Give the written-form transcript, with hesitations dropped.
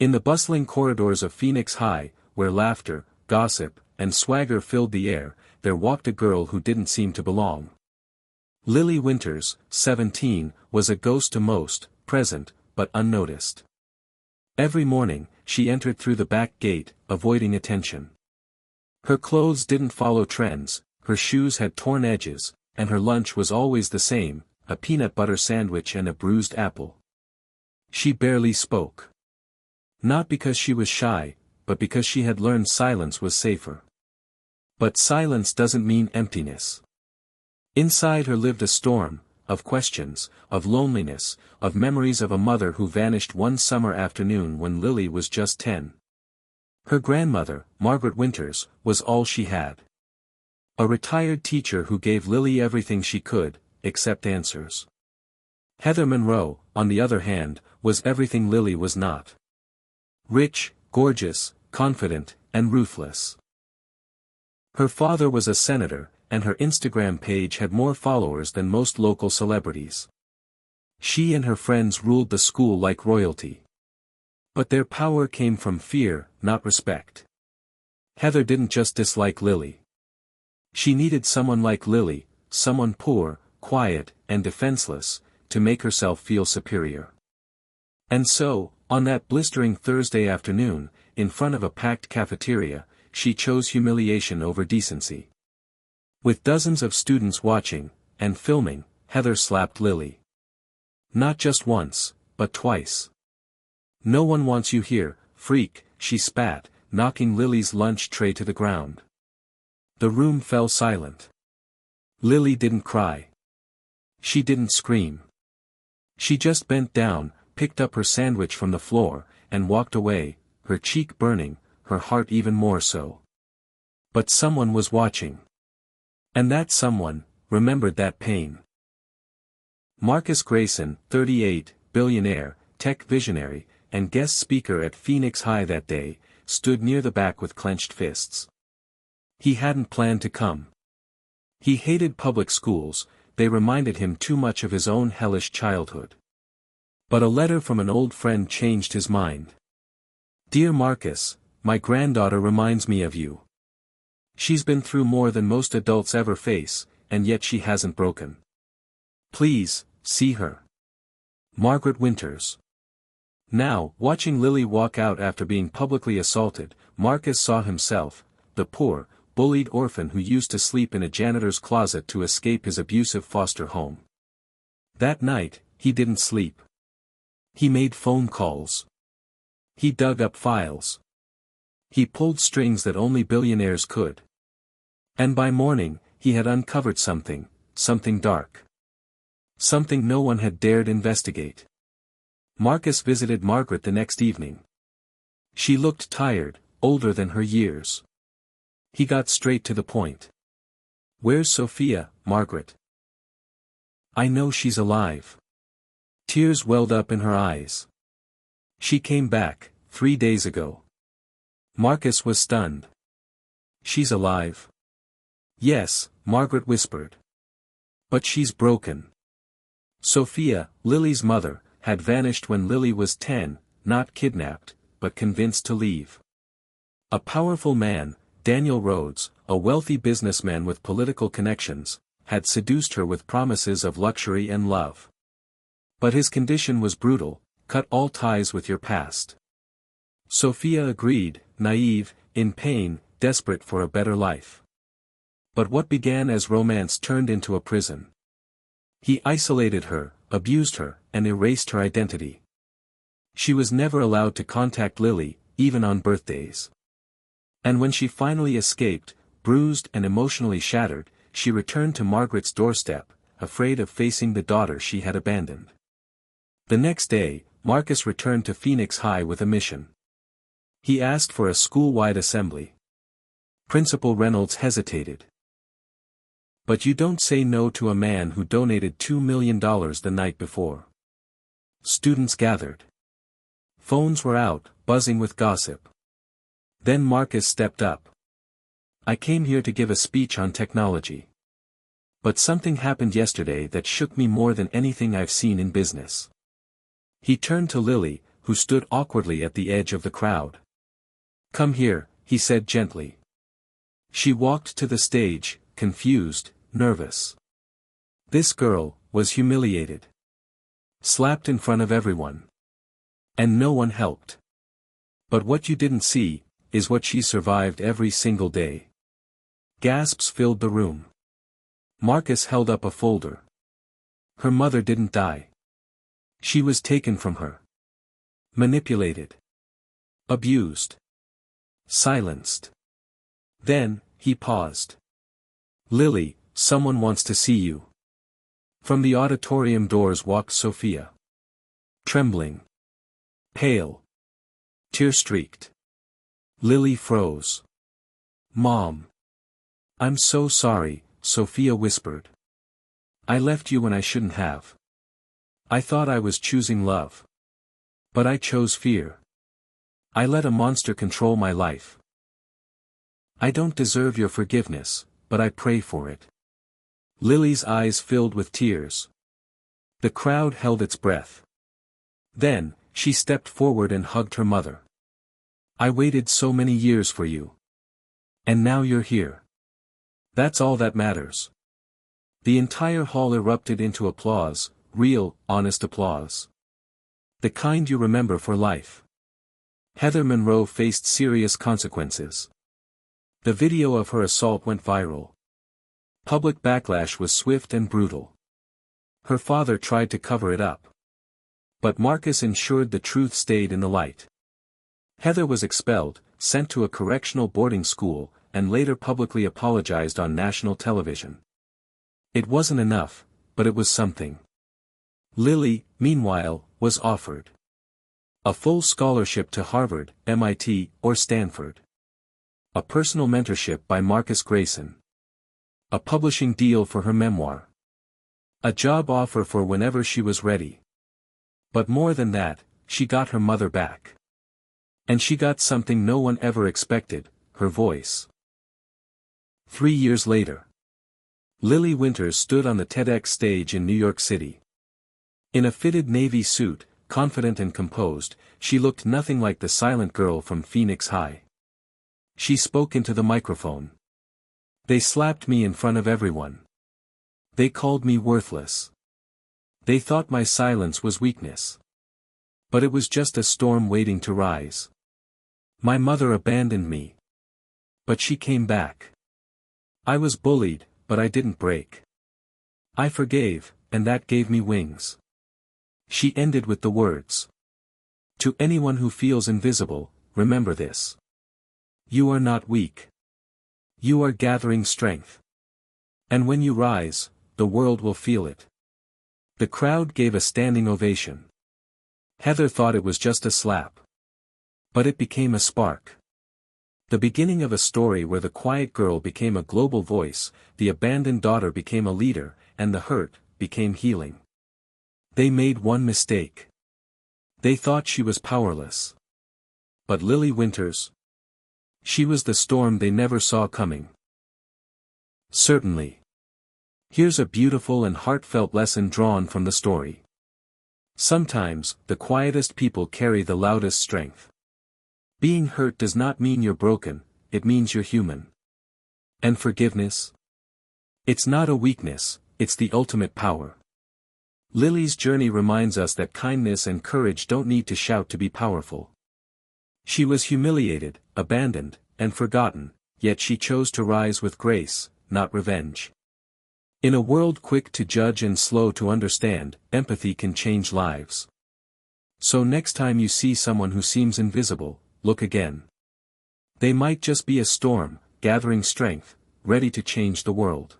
In the bustling corridors of Phoenix High, where laughter, gossip, and swagger filled the air, there walked a girl who didn't seem to belong. Lily Winters, 17, was a ghost to most, present, but unnoticed. Every morning, she entered through the back gate, avoiding attention. Her clothes didn't follow trends, her shoes had torn edges, and her lunch was always the same, a peanut butter sandwich and a bruised apple. She barely spoke. Not because she was shy, but because she had learned silence was safer. But silence doesn't mean emptiness. Inside her lived a storm, of questions, of loneliness, of memories of a mother who vanished one summer afternoon when Lily was just 10. Her grandmother, Margaret Winters, was all she had. A retired teacher who gave Lily everything she could, except answers. Heather Monroe, on the other hand, was everything Lily was not. Rich, gorgeous, confident, and ruthless. Her father was a senator, and her Instagram page had more followers than most local celebrities. She and her friends ruled the school like royalty. But their power came from fear, not respect. Heather didn't just dislike Lily. She needed someone like Lily, someone poor, quiet, and defenseless, to make herself feel superior. And so, on that blistering Thursday afternoon, in front of a packed cafeteria, she chose humiliation over decency. With dozens of students watching, and filming, Heather slapped Lily. Not just once, but twice. "No one wants you here, freak," she spat, knocking Lily's lunch tray to the ground. The room fell silent. Lily didn't cry. She didn't scream. She just bent down, picked up her sandwich from the floor, and walked away, her cheek burning, her heart even more so. But someone was watching. And that someone, remembered that pain. Marcus Grayson, 38, billionaire, tech visionary, and guest speaker at Phoenix High that day, stood near the back with clenched fists. He hadn't planned to come. He hated public schools, they reminded him too much of his own hellish childhood. But a letter from an old friend changed his mind. "Dear Marcus, my granddaughter reminds me of you. She's been through more than most adults ever face, and yet she hasn't broken. Please, see her. Margaret Winters." Now, watching Lily walk out after being publicly assaulted, Marcus saw himself, the poor, bullied orphan who used to sleep in a janitor's closet to escape his abusive foster home. That night, he didn't sleep. He made phone calls. He dug up files. He pulled strings that only billionaires could. And by morning, he had uncovered something dark. Something no one had dared investigate. Marcus visited Margaret the next evening. She looked tired, older than her years. He got straight to the point. "Where's Sophia, Margaret?" "I know she's alive." Tears welled up in her eyes. "She came back, 3 days ago." Marcus was stunned. "She's alive?" "Yes," Margaret whispered. "But she's broken." Sophia, Lily's mother, had vanished when Lily was 10, not kidnapped, but convinced to leave. A powerful man, Daniel Rhodes, a wealthy businessman with political connections, had seduced her with promises of luxury and love. But his condition was brutal: cut all ties with your past. Sophia agreed, naive, in pain, desperate for a better life. But what began as romance turned into a prison. He isolated her, abused her, and erased her identity. She was never allowed to contact Lily, even on birthdays. And when she finally escaped, bruised and emotionally shattered, she returned to Margaret's doorstep, afraid of facing the daughter she had abandoned. The next day, Marcus returned to Phoenix High with a mission. He asked for a school-wide assembly. Principal Reynolds hesitated. "But you don't say no to a man who donated $2 million the night before." Students gathered. Phones were out, buzzing with gossip. Then Marcus stepped up. "I came here to give a speech on technology. But something happened yesterday that shook me more than anything I've seen in business." He turned to Lily, who stood awkwardly at the edge of the crowd. "Come here," he said gently. She walked to the stage, confused, nervous. This girl was humiliated. Slapped in front of everyone. And no one helped. But what you didn't see, is what she survived every single day. Gasps filled the room. Marcus held up a folder. Her mother didn't die. She was taken from her. Manipulated. Abused. Silenced. Then, he paused. "Lily, someone wants to see you." From the auditorium doors walked Sophia. Trembling. Pale. Tear-streaked. Lily froze. "Mom. I'm so sorry," Sophia whispered. "I left you when I shouldn't have. I thought I was choosing love. But I chose fear. I let a monster control my life. I don't deserve your forgiveness, but I pray for it." Lily's eyes filled with tears. The crowd held its breath. Then, she stepped forward and hugged her mother. "I waited so many years for you. And now you're here. That's all that matters." The entire hall erupted into applause, real, honest applause. The kind you remember for life. Heather Monroe faced serious consequences. The video of her assault went viral. Public backlash was swift and brutal. Her father tried to cover it up. But Marcus ensured the truth stayed in the light. Heather was expelled, sent to a correctional boarding school, and later publicly apologized on national television. It wasn't enough, but it was something. Lily, meanwhile, was offered a full scholarship to Harvard, MIT, or Stanford. A personal mentorship by Marcus Grayson. A publishing deal for her memoir. A job offer for whenever she was ready. But more than that, she got her mother back. And she got something no one ever expected, her voice. 3 years later. Lily Winters stood on the TEDx stage in New York City. In a fitted navy suit, confident and composed, she looked nothing like the silent girl from Phoenix High. She spoke into the microphone. "They slapped me in front of everyone. They called me worthless. They thought my silence was weakness. But it was just a storm waiting to rise. My mother abandoned me. But she came back. I was bullied, but I didn't break. I forgave, and that gave me wings." She ended with the words. "To anyone who feels invisible, remember this. You are not weak. You are gathering strength. And when you rise, the world will feel it." The crowd gave a standing ovation. Heather thought it was just a slap. But it became a spark. The beginning of a story where the quiet girl became a global voice, the abandoned daughter became a leader, and the hurt became healing. They made one mistake. They thought she was powerless. But Lily Winters? She was the storm they never saw coming. Certainly. Here's a beautiful and heartfelt lesson drawn from the story. Sometimes, the quietest people carry the loudest strength. Being hurt does not mean you're broken, it means you're human. And forgiveness? It's not a weakness, it's the ultimate power. Lily's journey reminds us that kindness and courage don't need to shout to be powerful. She was humiliated, abandoned, and forgotten, yet she chose to rise with grace, not revenge. In a world quick to judge and slow to understand, empathy can change lives. So next time you see someone who seems invisible, look again. They might just be a storm, gathering strength, ready to change the world.